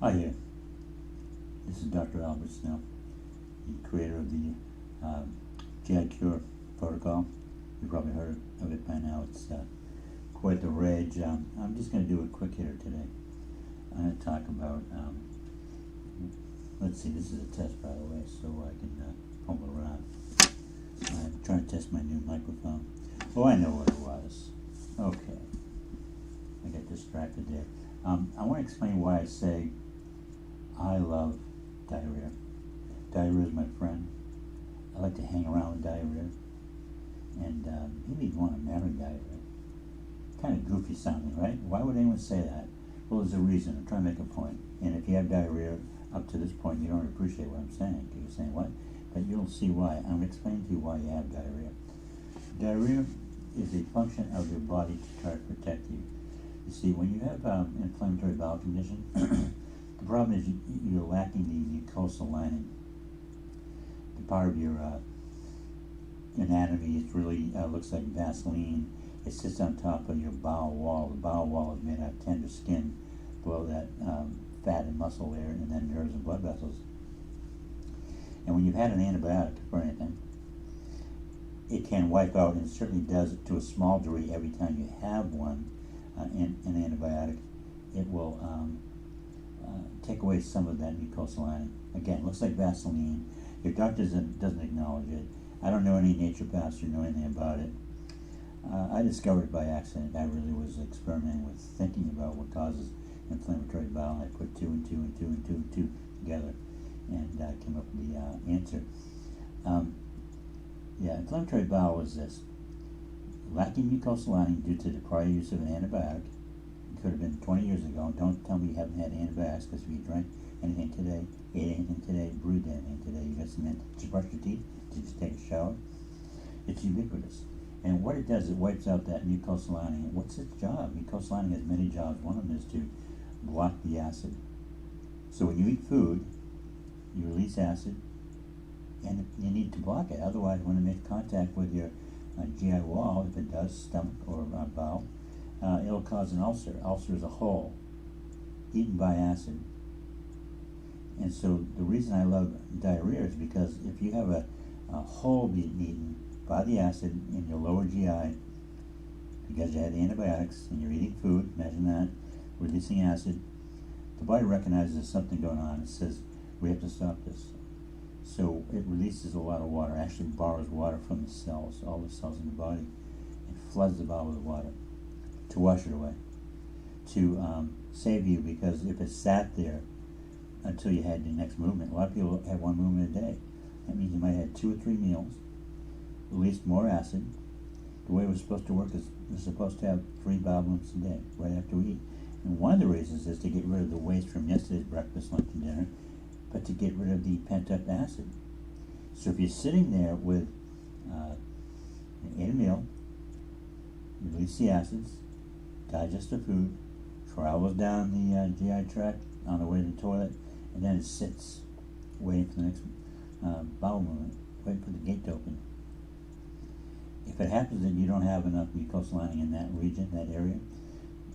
Hi there, this is Dr. Albert Snow, the creator of the GI Cure protocol. You've probably heard of it by now. It's quite the rage. I'm just going to do a quick hitter today. I'm going to talk about, let's see, this is a test by the way, so I can fumble around. I'm trying to test my new microphone. Oh, I know what it was. Okay, I got distracted there. I want to explain why I say I love diarrhea. Diarrhea is my friend. I like to hang around with diarrhea. And maybe you'd want to marry diarrhea. Kind of goofy sounding, right? Why would anyone say that? Well, there's a reason. I'm trying to make a point. And if you have diarrhea up to this point, you don't appreciate what I'm saying. You're saying, what? But you'll see why. I'm explaining to you why you have diarrhea. Diarrhea is a function of your body to try to protect you. You see, when you have an inflammatory bowel condition, the problem is you're lacking the mucosal lining. The part of your anatomy, it really looks like Vaseline. It sits on top of your bowel wall. The bowel wall is made out of tender skin below that fat and muscle layer, and then nerves and blood vessels. And when you've had an antibiotic for anything, it can wipe out, and it certainly does to a small degree every time you have one, an antibiotic. It will take away some of that mucosal lining. Again, it looks like Vaseline. Your doctor doesn't acknowledge it. I don't know any naturopaths who know anything about it. I discovered it by accident. I really was experimenting with thinking about what causes inflammatory bowel. I put two and two together and came up with the answer. Inflammatory bowel is this: lacking mucosal lining due to the prior use of an antibiotic. It could have been 20 years ago. Don't tell me you haven't had antibiotics, because if you drank anything today, ate anything today, brewed anything today, you got some. Did you brush your teeth? Did you just take a shower? It's ubiquitous. And what it does, it wipes out that mucosal lining. And what's its job? Mucosal lining has many jobs. One of them is to block the acid. So when you eat food, you release acid, and you need to block it. Otherwise, when it makes contact with your GI wall, if it does, stomach or bowel, it'll cause an ulcer. Ulcer is a hole eaten by acid. And so the reason I love diarrhea is because if you have a hole being eaten by the acid in your lower GI, because you had antibiotics and you're eating food, imagine that, releasing acid, the body recognizes there's something going on. It says, we have to stop this. So it releases a lot of water, actually borrows water from the cells, all the cells in the body, and floods the bowel with water to wash it away, to save you, because if it sat there until you had your next movement, a lot of people have one movement a day. That means you might have 2 or 3 meals, released more acid. The way we're supposed to work is we're supposed to have 3 bowel movements a day, right after we eat. And one of the reasons is to get rid of the waste from yesterday's breakfast, lunch, and dinner, but to get rid of the pent-up acid. So if you're sitting there with ate a meal, release the acids, digest the food, travels down the GI tract on the way to the toilet, and then it sits waiting for the next bowel movement, waiting for the gate to open. If it happens that you don't have enough mucosal lining in that region, that area,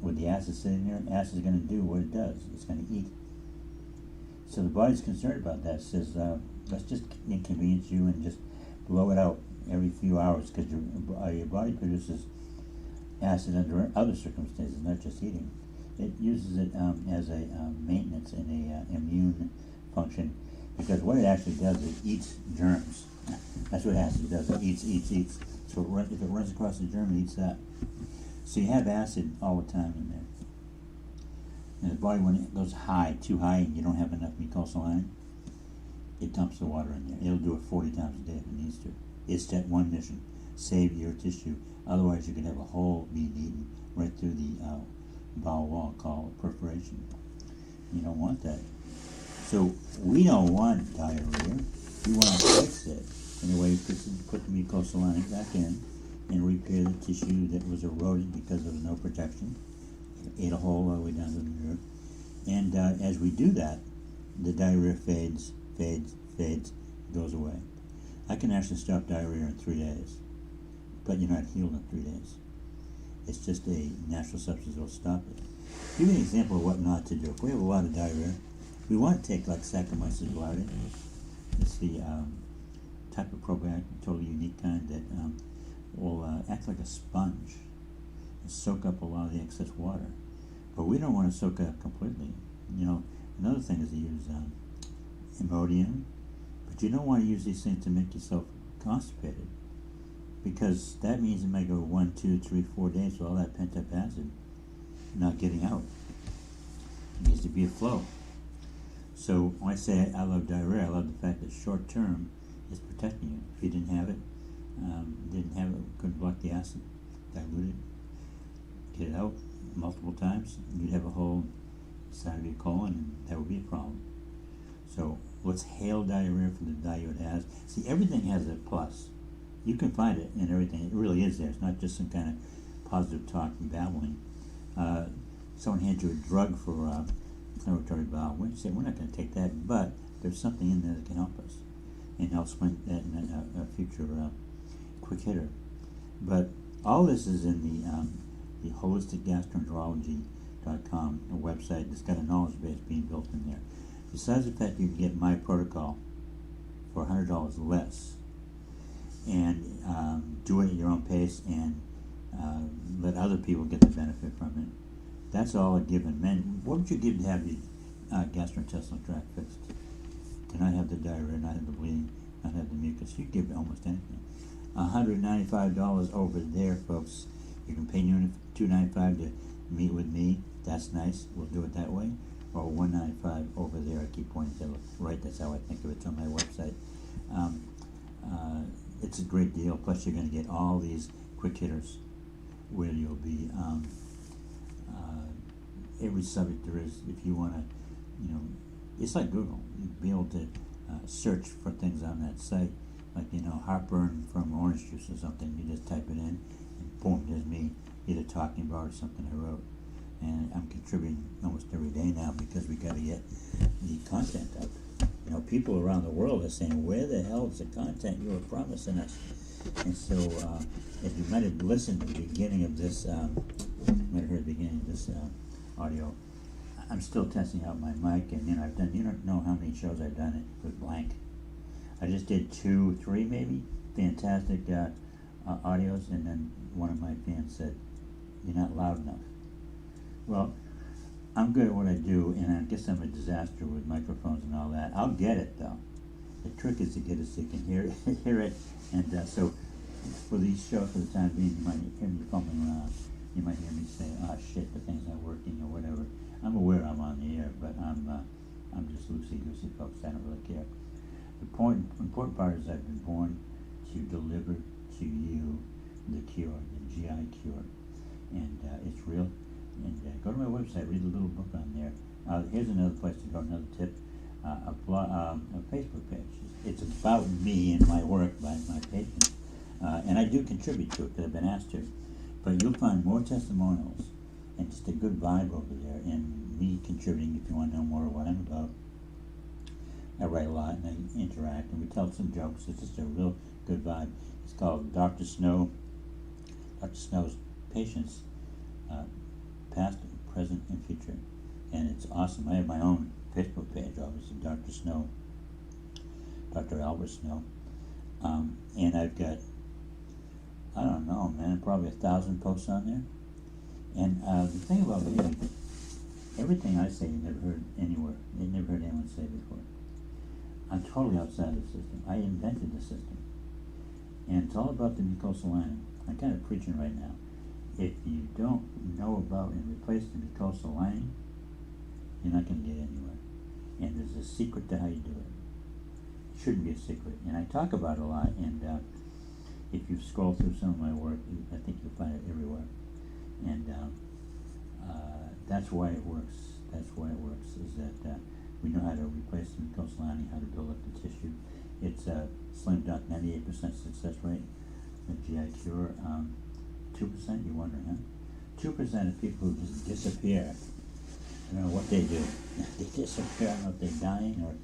with the acid sitting there, acid is going to do what it does. It's going to eat. So the body's concerned about that. It says, let's just inconvenience you and just blow it out every few hours, because your body produces acid under other circumstances, not just eating. It uses it as a maintenance and a immune function, because what it actually does is it eats germs. That's what acid does. It eats. So if it runs across the germ, it eats that. So you have acid all the time in there. And the body, when it goes high, too high, and you don't have enough mucosal lining, it dumps the water in there. It'll do it 40 times a day if it needs to. It's that one mission: save your tissue. Otherwise, you could have a hole being eaten right through the bowel wall, called perforation. You don't want that. So we don't want diarrhea. We want to fix it in a way you put the mucosal lining back in and repair the tissue that was eroded because there was no protection. Ate a hole all the way down to the nerve. And as we do that, the diarrhea fades, goes away. I can actually stop diarrhea in 3 days, but you're not healed in 3 days. It's just a natural substance that will stop it. Give you an example of what not to do. If we have a lot of diarrhea, We want to take like Saccharomyces boulardii. It's the type of probiotic, totally unique kind that will act like a sponge and soak up a lot of the excess water. But we don't want to soak it up completely. You know, another thing is to use Imodium, but you don't want to use these things to make yourself constipated, because that means it may go 1, 2, 3, 4 days with all that pent-up acid not getting out. It needs to be a flow. So when I say I love diarrhea, I love the fact that short term is protecting you. If you didn't have it, couldn't block the acid, dilute it, get it out multiple times, you'd have a hole inside of your colon, and that would be a problem. So let's hail diarrhea for the value it has. See, everything has a plus. You can find it in everything. It really is there. It's not just some kind of positive talk and babbling. Someone hands you a drug for inflammatory bowel. We say we're not going to take that, but there's something in there that can help us. And I'll explain that in a future quick hitter. But all this is in the Holistic Gastroenterology.com, a website that's got a knowledge base being built in there. Besides the fact you can get my protocol for $100 less, and do it at your own pace, and let other people get the benefit from it. That's all a given. Man, what would you give to have your gastrointestinal tract fixed? To not have the diarrhea, not have the bleeding, not have the mucus? You'd give almost anything. $195 over there, folks. You can pay $295 to meet with me. That's nice. We'll do it that way. Or $195 over there. I keep pointing to it. Right, that's how I think of it. It's on my website. It's a great deal. Plus, you're going to get all these quick hitters where you'll be every subject there is. If you want to, it's like Google. You'll be able to search for things on that site, like heartburn from orange juice or something. You just type it in, and boom, there's me either talking about or something I wrote. And I'm contributing almost every day now because we got to get the content up. People around the world are saying, where the hell is the content you were promising us? And so, if you might have listened to the beginning of this, audio, I'm still testing out my mic, and I've done, you don't know how many shows I've done it with blank. I just did 2, 3 maybe, fantastic audios, and then one of my fans said, you're not loud enough. Well, I'm good at what I do, and I guess I'm a disaster with microphones and all that. I'll get it, though. The trick is to get it so you can hear it. And so for these shows, for the time being, you might hear me fumbling around. You might hear me say, oh shit, the thing's not working or whatever. I'm aware I'm on the air, but I'm just loosey-goosey, folks. I don't really care. The important part is I've been born to deliver to you the cure, the GI cure. And it's real. And go to my website, read the little book on there. Here's another place to go, another tip. A Facebook page. It's about me and my work by my patients. And I do contribute to it because I've been asked to. But you'll find more testimonials and just a good vibe over there, and me contributing if you want to know more of what I'm about. I write a lot and I interact and we tell some jokes. It's just a real good vibe. It's called Dr. Snow. Dr. Snow's Patients, Past, Present, and Future. And it's awesome. I have my own Facebook page, obviously, Dr. Snow, Dr. Albert Snow. And I've got, I don't know, man, probably 1,000 posts on there. And the thing about me, everything I say you never heard anywhere. You never heard anyone say before. I'm totally outside of the system. I invented the system. And it's all about the mucosal lining. I'm kind of preaching right now. If you don't know about and replace the mucosal lining, you're not going to get anywhere. And there's a secret to how you do it. It shouldn't be a secret. And I talk about it a lot. And if you scroll through some of my work, I think you'll find it everywhere. And that's why it works. That's why it works, is that we know how to replace the mucosal lining, how to build up the tissue. It's a slam dunk, 98% success rate. The GI cure, 2%, you're wondering, huh? 2% of people who just disappear. I don't know what they do. They disappear. I don't know if they're dying or,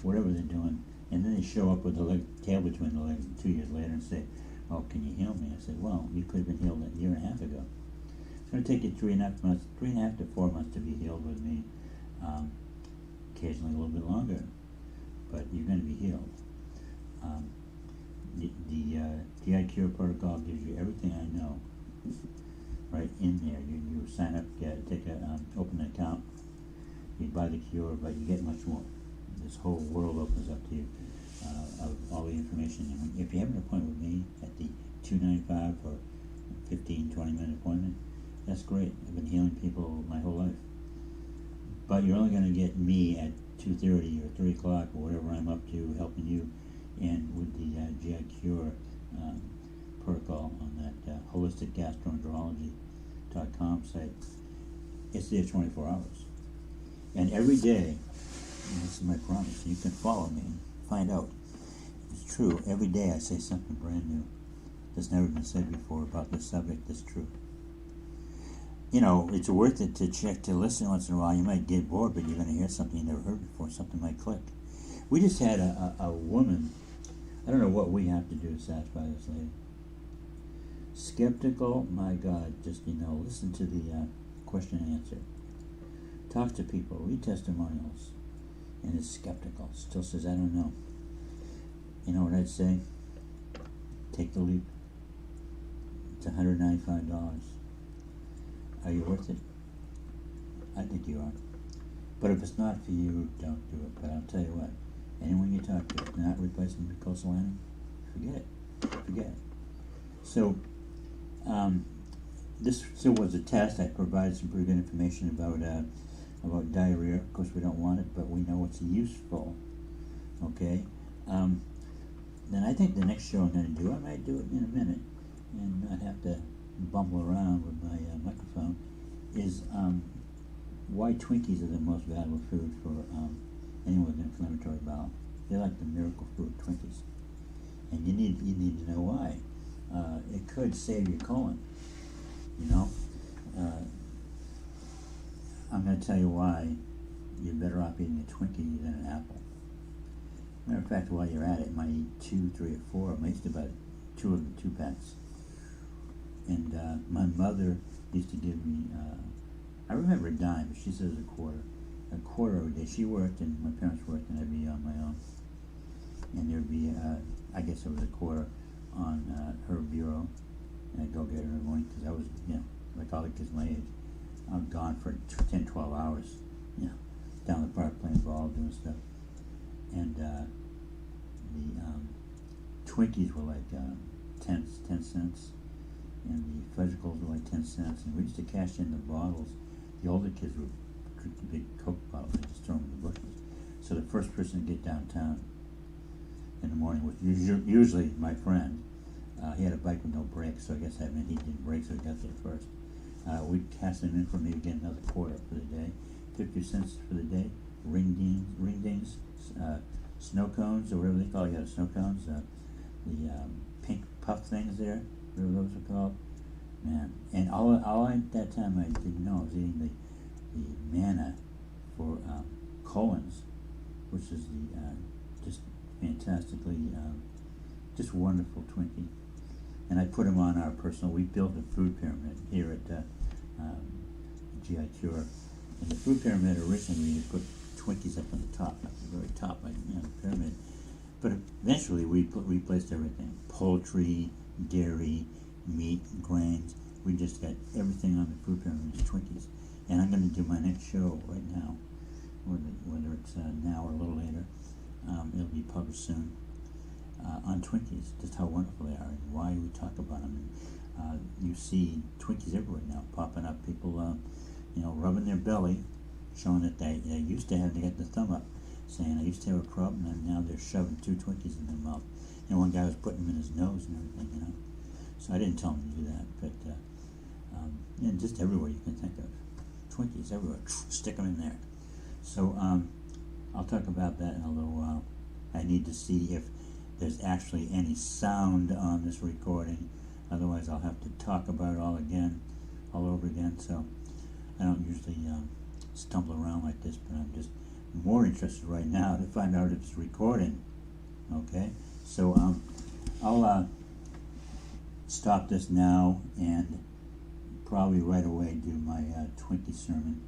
whatever they're doing. And then they show up with the tail between the legs 2 years later and say, oh, can you heal me? I said, well, you could have been healed a year and a half ago. It's going to take you 3.5 to 4 months to be healed with me. occasionally a little bit longer, but you're going to be healed. The GI Cure protocol gives you everything I know right in there. You sign up, open an account, you buy the cure, but you get much more. This whole world opens up to you of all the information. And if you have an appointment with me at the $295 for a 15-20-minute appointment, that's great. I've been healing people my whole life. But you're only going to get me at 2:30 or 3 o'clock or whatever I'm up to helping you, and with the GI Cure protocol on that Holistic Gastroenterology.com site. It's there 24 hours. And every day, and this is my promise, you can follow me and find out if it's true. Every day I say something brand new that's never been said before about this subject that's true. You know, it's worth it to listen once in a while. You might get bored, but you're going to hear something you never heard before. Something might click. We just had a woman, I don't know what we have to do to satisfy this lady. Skeptical, my God, just, listen to the question and answer. Talk to people, read testimonials, and is skeptical. Still says, I don't know. You know what I'd say? Take the leap. It's $195. Are you worth it? I think you are. But if it's not for you, don't do it. But I'll tell you what, anyone you talk to, if not replacing mucosal lining, forget it. Forget it. So, this still was a test. I provided some pretty good information about diarrhea. Of course, we don't want it, but we know it's useful. Okay? Then I think the next show I'm going to do, I might do it in a minute and not have to bumble around with my microphone, is why Twinkies are the most valuable food for anyone with inflammatory bowel. They're like the miracle food, Twinkies. And you need to know why. It could save your colon, I'm going to tell you why you're better off eating a Twinkie than an apple. Matter of fact, while you're at it, you might eat 2, 3, or 4. I used to buy 2 of them, 2 packs. And my mother used to give me, I remember a dime, but she says a quarter every day. She worked and my parents worked and I'd be on my own. And there'd be, I guess it was a quarter on her bureau, and I'd go get her in the morning because I was, like all the kids my age, I'm gone for 10, 12 hours, down the park playing ball, doing stuff. And the Twinkies were like 10 cents. And the Fudgicles were like 10 cents, and we used to cash in the bottles. The older kids would drink the big Coke bottles and just throw them in the bushes. So the first person to get downtown in the morning was usually my friend. He had a bike with no brakes, so I guess that meant he didn't brake, so he got there first. We'd cash them in for me to get another quarter for the day, 50 cents for the day. Ring dings, snow cones, or whatever they call it. You got snow cones, the pink puff things there. Whatever those are called, man. And all at that time I didn't know I was eating the manna for colons, which is the just fantastically, just wonderful Twinkie. And I put them on our personal. We built a food pyramid here at GI Cure. And the food pyramid originally we put Twinkies up on the top, at the very top, like the pyramid. But eventually we replaced everything: poultry, dairy, meat, grains. We just got everything on the food pyramid is Twinkies. And I'm going to do my next show right now, whether it's now or a little later. It'll be published soon, on Twinkies, just how wonderful they are and why we talk about them. And you see Twinkies everywhere now, popping up. People, rubbing their belly, showing that they used to have to get the thumb up, saying I used to have a problem, and now they're shoving 2 Twinkies in their mouth. And one guy was putting them in his nose and everything, So I didn't tell him to do that, but just everywhere you can think of. Twinkies everywhere, stick them in there. So I'll talk about that in a little while. I need to see if there's actually any sound on this recording. Otherwise I'll have to talk about it all over again. So I don't usually stumble around like this, but I'm just more interested right now to find out if it's recording. Okay? So I'll stop this now and probably right away do my Twinkie sermon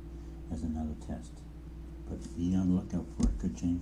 as another test. but be on the lookout for it. Could change